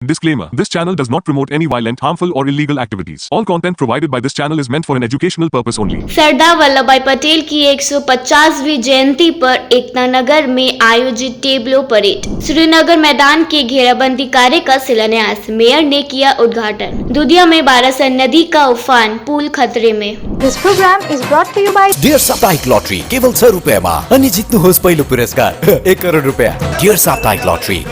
Disclaimer: This channel does not promote any violent, harmful, or illegal activities. All content provided by this channel is meant for an educational purpose only. Sardar Vallabh भाई पटेल की 150वीं जयंती पर एकता नगर में आयोजित टेबलो parade. Srinagar मैदान के घेराबंदी कार्य का शिलान्यास मेयर ने किया उद्घाटन। दुधिया में बारासन नदी का उफान, पुल खतरे में। This program is brought to you by dear साप्ताहिक लॉटरी केवल 100 रुपैयामा अनि जित्नुहोस् पहिलो पुरस्कार 1 करोड रुपैयाँ। डियर साप्ताहिक लॉटरी,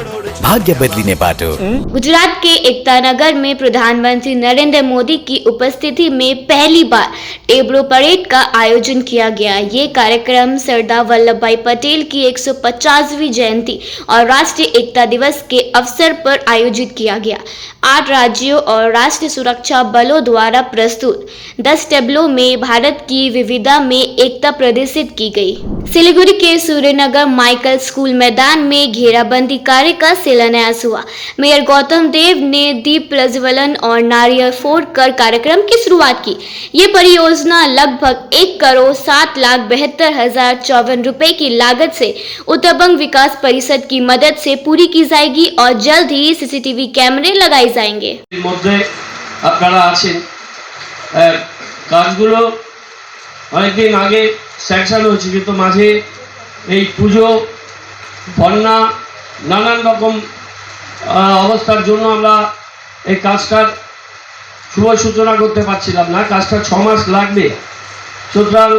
भाग्य बदलिने बाटो। गुजरात के एकता नगर में प्रधानमंत्री नरेंद्र मोदी की उपस्थिति में पहली बार टेबलो परेड का आयोजन किया गया। ये कार्यक्रम सरदार वल्लभ भाई पटेल की 150वीं जयंती और राष्ट्रीय एकता दिवस के अवसर पर आयोजित किया गया। 8 राज्यों और राष्ट्रीय सुरक्षा बलों द्वारा प्रस्तुत 10 टेबलों में भारत की विविधता में एकता प्रदर्शित की गई। सिलीगुड़ी के सूर्यनगर माइकल स्कूल मैदान में घेराबंदी कार्य का शिलान्यास हुआ। मेयर गौतम देव ने दीप प्रज्वलन और नारियल फोड़कर कार्यक्रम की शुरुआत की। ये परियोजना लगभग 1,07,72,054 रुपए की लागत से उत्तरबंग विकास परिषद की मदद से पूरी की जाएगी और जल्द ही सीसीटीवी कैमरे लगाए जाएंगे। কাজগুলো অনেকদিন আগে স্যাংশন হয়েছে, কিন্তু মাঝে এই পুজো, বন্যা, নানান রকম অবস্থার জন্য আমরা এই কাজটার শুভ সূচনা করতে পারছিলাম না। কাজটা 6 মাস লাগবে, সুতরাং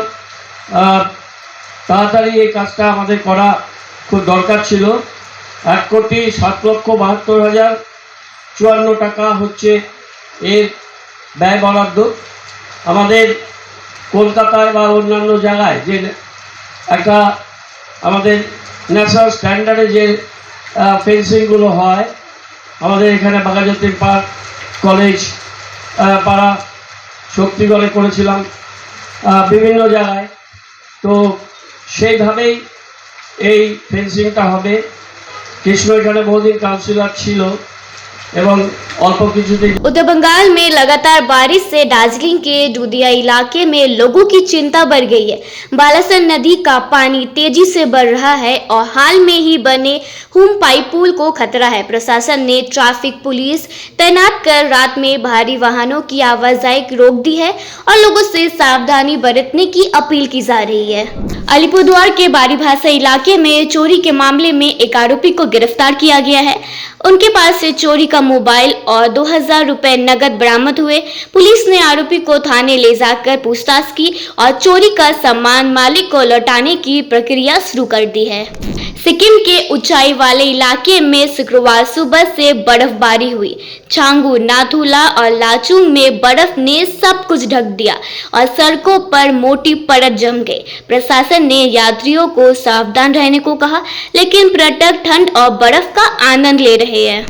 তাড়াতাড়ি এই কাজটা আমাদের করা খুব দরকার ছিল। 1,72,72,054 টাকা হচ্ছে এর ব্যয় বরাদ্দ। আমাদের কলকাতায় বা অন্যান্য জায়গায় যে একটা আমাদের ন্যাশনাল স্ট্যান্ডার্ডে যে ফেন্সিংগুলো হয়, আমাদের এখানে বাঘাযতীন পার্ক, কলেজ পাড়া, শক্তিগড়ে করেছিলাম, বিভিন্ন জায়গায়। তো সেইভাবেই এই ফেন্সিংটা হবে। কৃষ্ণ এখানে বহুদিন কাউন্সিলর ছিল এবং অল্প কিছুদিন। उत्तर बंगाल में लगातार बारिश से दार्जिलिंग के दुधिया इलाके में लोगों की चिंता बढ़ गई है। बालासन नदी का पानी तेजी से बढ़ रहा है और हाल में ही बने हुमपाई पुल को खतरा है। प्रशासन ने ट्रैफिक पुलिस तैनात कर रात में भारी वाहनों की आवाजाही रोक दी है और लोगों से सावधानी बरतने की अपील की जा रही है। अलीपुरद्वार के बारीभाषा इलाके में चोरी के मामले में एक आरोपी को गिरफ्तार किया गया है। उनके पास से चोरी का मोबाइल और 2,000 रुपए नकद बरामद हुए। पुलिस ने आरोपी को थाने ले जाकर पूछताछ की और चोरी का सामान मालिक को लौटाने की प्रक्रिया शुरू कर दी है। सिक्किम के ऊंचाई वाले इलाके में शुक्रवार सुबह से बर्फबारी हुई। छांगू, नाथुला और लाचुंग में बर्फ ने सब कुछ ढक दिया और सड़कों पर मोटी परत जम गई। प्रशासन ने यात्रियों को सावधान रहने को कहा, लेकिन पर्यटक ठंड और बर्फ का आनंद ले रहे हैं।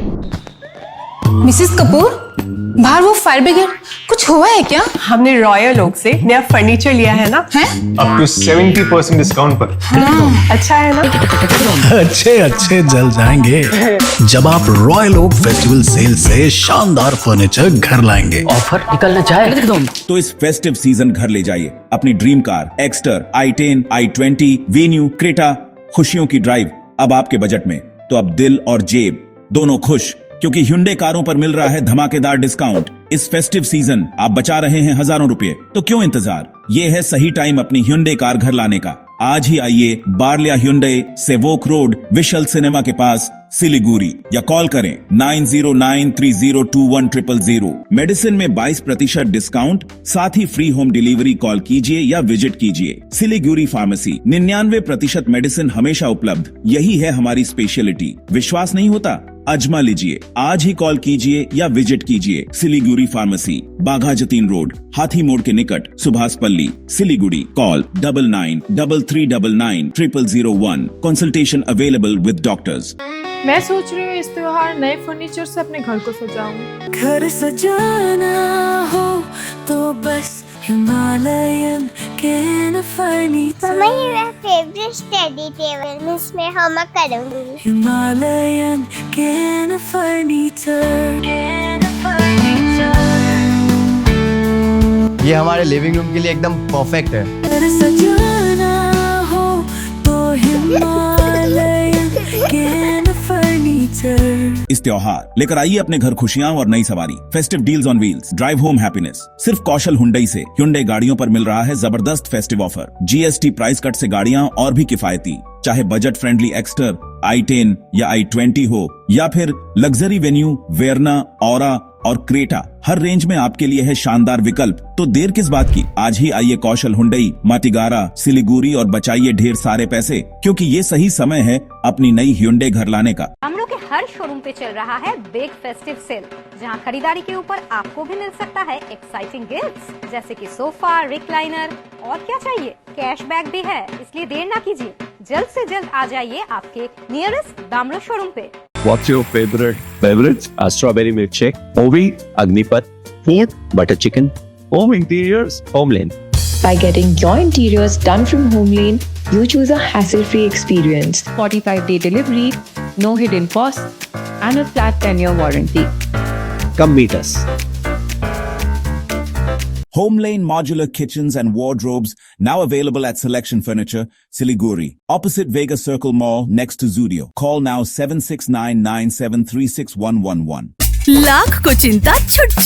मिसेस कपूर, बाहर वो फायर ब्रिगेड, कुछ हुआ है क्या? हमने रॉयल ओक से नया फर्नीचर लिया है ना। हैं? अप टू 70% डिस्काउंट पर। अच्छा है ना। अच्छे जल जाएंगे जब आप रॉयल ओक फेस्टिवल सेल से शानदार फर्नीचर घर लाएंगे। ऑफर निकलना चाहे तो इस फेस्टिव सीजन घर ले जाइए अपनी dream car Exter, i10, i20, venue, Creta. खुशियों की ड्राइव अब आपके बजट में। तो अब दिल और जेब दोनों खुश, क्योंकि Hyundai कारों पर मिल रहा है धमाकेदार डिस्काउंट। इस फेस्टिव सीजन आप बचा रहे हैं हजारों रुपए, तो क्यों इंतजार? ये है सही टाइम अपनी Hyundai कार घर लाने का। आज ही आइए बार्लिया Hyundai, Sevoke road, we shall cinema के पास, सिलीगुड़ी, या कॉल करें 9093021000। मेडिसिन में 22% डिस्काउंट, साथ ही फ्री होम डिलीवरी। कॉल कीजिए या विजिट कीजिए। सिलीगुड़ी फार्मेसी, 99% मेडिसिन हमेशा उपलब्ध। यही है हमारी स्पेशलिटी। विश्वास नहीं होता? अजमा लीजिए। आज ही कॉल कीजिए या विजिट कीजिए। सिलीगुड़ी फार्मेसी, बाघा जतीन रोड, हाथी मोड़ के निकट, सुभाष पल्ली, Siliguri. Call 9933990001। Consultation available with doctors. मैं सोच रही हूँ इस त्योहार नए फर्नीचर से अपने घर को सजाऊं। घर सजाना हो तो बस हिमालयन कैन फर्नीचर। मम्मा, ये मेरा फेवरेट स्टडी टेबल, मैं इसमें होमवर्क करूंगी। Himalayan can furniture. ये हमारे लिविंग रूम के लिए एकदम परफेक्ट है। घर सजाना हो तो हिमालयन कैन फर्नीचर। इस त्योहार लेकर आइए अपने घर खुशियां और नई सवारी। Festive deals on wheels, drive home happiness. सिर्फ कौशल हुंडई से Hyundai गाड़ियों पर मिल रहा है जबरदस्त festive offer. GST price cut से गाड़ियां और भी किफायती, चाहे बजट फ्रेंडली एक्स्टर, i10 या i20 हो या फिर लग्जरी वेन्यू, वेरना, औरा और क्रेटा, हर रेंज में आपके लिए है शानदार विकल्प। तो देर किस बात की, आज ही आइए कौशल हुंडई, माटीगारा, सिलीगुड़ी और बचाइए ढेर सारे पैसे, क्योंकि ये सही समय है अपनी नई Hyundai घर लाने का। हम लोग के हर शोरूम पे चल रहा है बिग फेस्टिव सेल, जहां खरीदारी के ऊपर आपको भी मिल सकता है एक्साइटिंग गिफ्ट्स, जैसे कि सोफा, रिक्लाइनर और क्या चाहिए, कैशबैक भी है। इसलिए देर ना कीजिए, जल्द से जल्द आ जाइए आपके नियरेस्ट दामलो शोरूम पे। What's your favorite beverage? A strawberry milkshake, Ovi, Agnipat, food, butter chicken, home interiors, Homeland. By getting your interiors done from Homeland, you choose a hassle-free experience. 45-day delivery, no hidden costs, and a flat 10-year warranty. Come meet us. Homelane Modular Kitchens and Wardrobes, now available at Selection Furniture, Siliguri, opposite Vega Circle Mall, next to Zudio. Call now 7699736111. Lakh को चिंता छुट्छ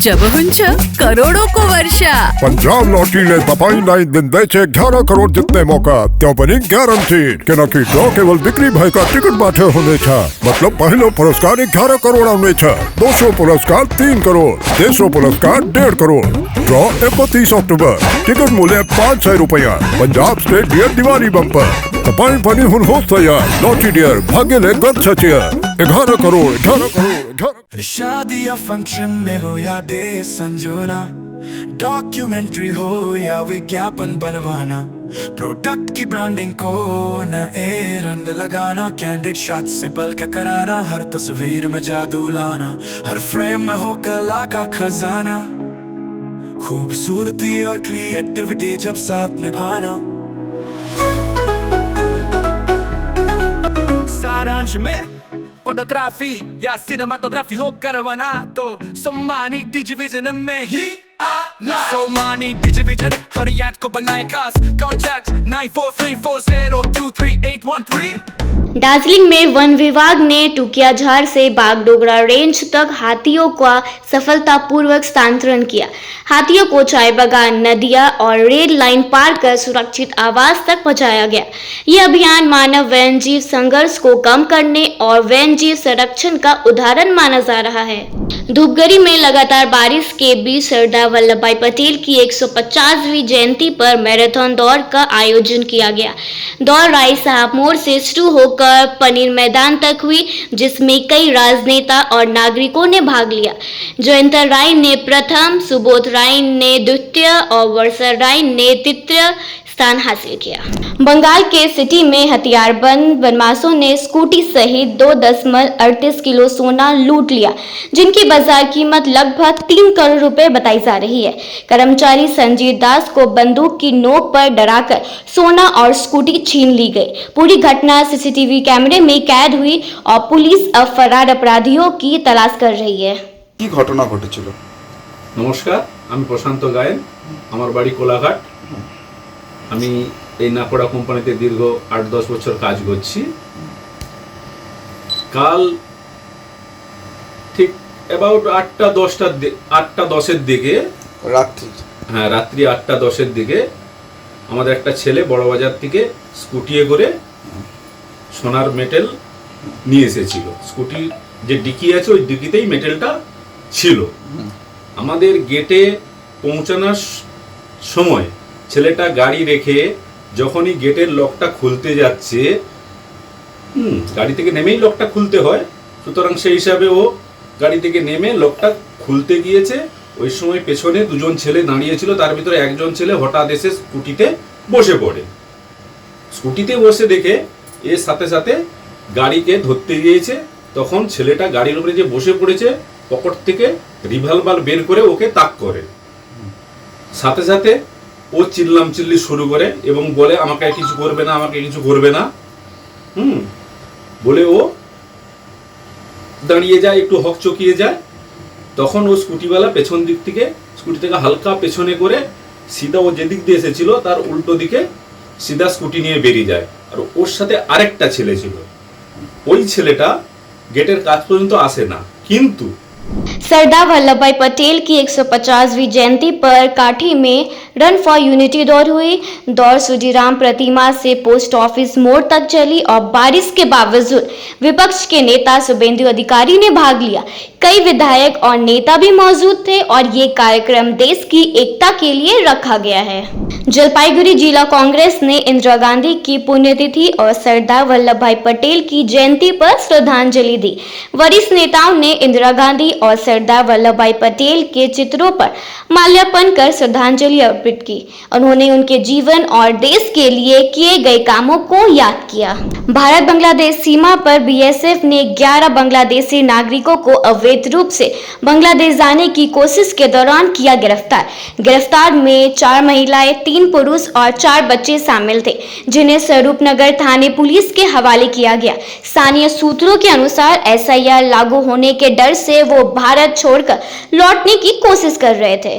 जब हुंच करोड़ों को वर्षा। पंजाब लॉटरीने तपाईंलाई दिँदैछ 11 करोड जित्ने मौका, त्यो पनि ग्यारेन्टिड, किनकि ड्र केवल बिक्री भएका टिकटबाट हुनेछ। मतलब पहिलो पुरस्कार 11 करोड आउनेछ, दोस्रो पुरस्कार 3 करोड, तेस्रो पुरस्कार 1.5 करोड। ड्र 31 अक्टोबर, टिकट मूल्य 500 रुपैयाँ। Punjab state dear Diwali bumper, तपाईं पनि हुनुहोस् तयार। लॉटरी डियर, भाग्यले गर्छ चियर। 11 करोड, 11 करोड। शादी या फंक्शन में हो या डे संजोना, डॉक्यूमेंट्री हो या विज्ञापन बनवाना, प्रोडक्ट की ब्रांडिंग को न रंग लगाना, कैंडिड शॉट से पल के कराना, हर तस्वीर में जादू लाना, हर फ्रेम में हो कला का खजाना, खूबसूरती और क्रिएटिविटी जब साथ निभाना। सारांश में फोटोग्राफी या सिनेमाटोग्राफी हो करवाना, तो सोमानी डिजिविजन में ही आना। सोमानी डिजिविजन हर याद को बनाए खास। कॉन्टैक्ट 9434023813। दार्जिलिंग में वन विभाग ने टुकियाझाड़ से बागडोगरा रेंज तक हाथियों का सफलतापूर्वक स्थानांतरण किया। हाथियों को चाय बागान, नदिया और रेड लाइन पार कर सुरक्षित आवास तक पहुंचाया गया। यह अभियान मानव वन्यजीव संघर्ष को कम करने और वन्यजीव संरक्षण का उदाहरण माना जा रहा है। धूपगढ़ी में लगातार बारिश के बीच सरदार वल्लभ भाई पटेल की 150वीं जयंती पर मैराथन दौड़ का आयोजन किया गया। दौड़ राय साहब मोड़ से शुरू होकर पनीर मैदान तक हुई, जिसमें कई राजनेता और नागरिकों ने भाग लिया। जयंत राय ने प्रथम, सुबोध राय ने द्वितीय और वर्षा राय ने तृतीय स्थान हासिल किया। बंगाल के सिटी में हथियारबंद बदमाशों ने स्कूटी सहित 2.38 किलो सोना लूट लिया, जिनकी बाजार कीमत लगभग 3 करोड़ रुपए बताई जा रही है। कर्मचारी संजीव दास को बंदूक की नोक पर डराकर सोना और स्कूटी छीन ली गई। पूरी घटना सीसीटीवी कैमरे में कैद हुई और पुलिस अब फरार अपराधियों की तलाश कर रही है। কি ঘটনা ঘটেছিল? নমস্কার, আমি প্রশান্ত গায়েন, আমার বাড়ি কোলাঘাট। আমি এই নাকোড়া কোম্পানিতে দীর্ঘ 8-10 বছর কাজ করছি। কাল ঠিক অ্যাবাউট 8টা-10-এর দিকে, রাত্রি 8টা-10-এর দিকে আমাদের একটা ছেলে বড়বাজার থেকে স্কুটিয়ে করে সোনার মেটেল নিয়ে এসেছিল। স্কুটি যে ডিকি আছে ওই ডিকিতেই মেটেলটা ছিল। আমাদের গেটে পৌঁছানোর সময় ছেলেটা গাড়ি রেখে যখনই গেটের লকটা খুলতে যাচ্ছে, গাড়ি থেকে নেমেই লকটা খুলতে হয়, সুতরাং সেই হিসাবে ও গাড়ি থেকে নেমে লকটা খুলতে গিয়েছে। ওই সময় পেছনে দুজন ছেলে দাঁড়িয়েছিল, তার ভিতরে একজন ছেলে হঠাৎ এসে স্কুটিতে বসে পড়ে। স্কুটিতে বসে দেখে এর সাথে সাথে গাড়িকে ধরতে গিয়েছে। তখন ছেলেটা গাড়ির উপরে যে বসে পড়েছে, পকেট থেকে রিভলভার বের করে ওকে তাক করে। সাথে সাথে ও চিল্লামচিল্লি শুরু করে এবং বলে আমাকে কিছু করবে না, আমাকে কিছু করবে না। বলে ও দাঁড়িয়ে যায়, একটু হকচকিয়ে যায়। তখন ও স্কুটিওয়ালা পেছন দিক থেকে স্কুটি থেকে হালকা পেছনে করে সিধা ও যেদিক দিয়ে এসেছিল তার উল্টো দিকে সিধা স্কুটি নিয়ে বেরিয়ে যায়। আর ওর সাথে আরেকটা ছেলে ছিল। ওই ছেলেটা গেটের কাজ পর্যন্ত আসে না। কিন্তু सरदार वल्लभ भाई पटेल की 150वीं जयंती पर काठी में रन फॉर यूनिटी दौड़ हुई। दौड़ सुजीराम प्रतिमा से पोस्ट ऑफिस मोड़ तक चली और बारिश के बावजूद विपक्ष के नेता शुभेंदु अधिकारी ने भाग लिया। कई विधायक और नेता भी मौजूद थे और ये कार्यक्रम देश की एकता के लिए रखा गया है। जलपाईगुड़ी जिला कांग्रेस ने इंदिरा गांधी की पुण्यतिथि और सरदार वल्लभ भाई पटेल की जयंती पर श्रद्धांजलि दी। वरिष्ठ नेताओं ने इंदिरा गांधी और सरदार वल्लभ भाई पटेल के चित्रों पर माल्यार्पण कर श्रद्धांजलि अर्पित की। उन्होंने उनके जीवन और देश के लिए किए गए कामों को याद किया। भारत बांग्लादेश सीमा पर बीएसएफ ने 11 बांग्लादेशी नागरिकों को अवैध रूप से बांग्लादेश जाने की कोशिश के दौरान किया गिरफ्तार। गिरफ्तार में 4 महिलाएं, 3 पुरुष और 4 बच्चे शामिल थे, जिन्हें स्वरूपनगर थाने पुलिस के हवाले किया गया। स्थानीय सूत्रों के अनुसार एसआईआर लागू होने के डर से वो भारत छोड़कर लौटने की कोशिश कर रहे थे।